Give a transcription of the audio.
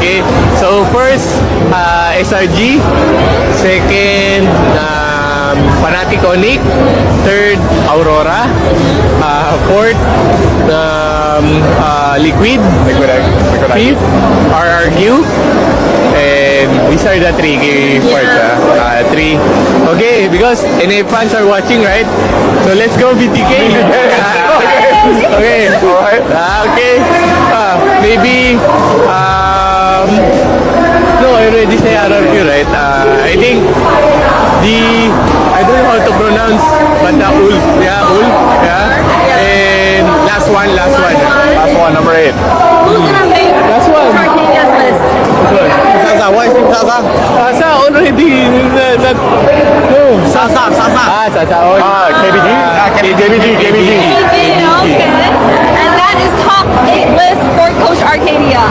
Okay, so first, SRG. Second, Fanatic Onic. Third, Aurora. Fourth, Liquid. Fifth, RRQ. And these are the three parts. Three. Okay, because NA fans are watching, right? So let's go BTK. Okay. Alright. Okay. Maybe. No, I already say RRQ, right? I think I don't know how to pronounce, but the Ulf. Yeah, Ulf. Yeah. And last one. Last one, number 8. Who's gonna make Last one. Arcadia's list? Sasa, why is it Sasa? Sasa already. No. Sasa. Sasa. KBG? KBG. Okay. And that is top 8 list for Coach Arcadia.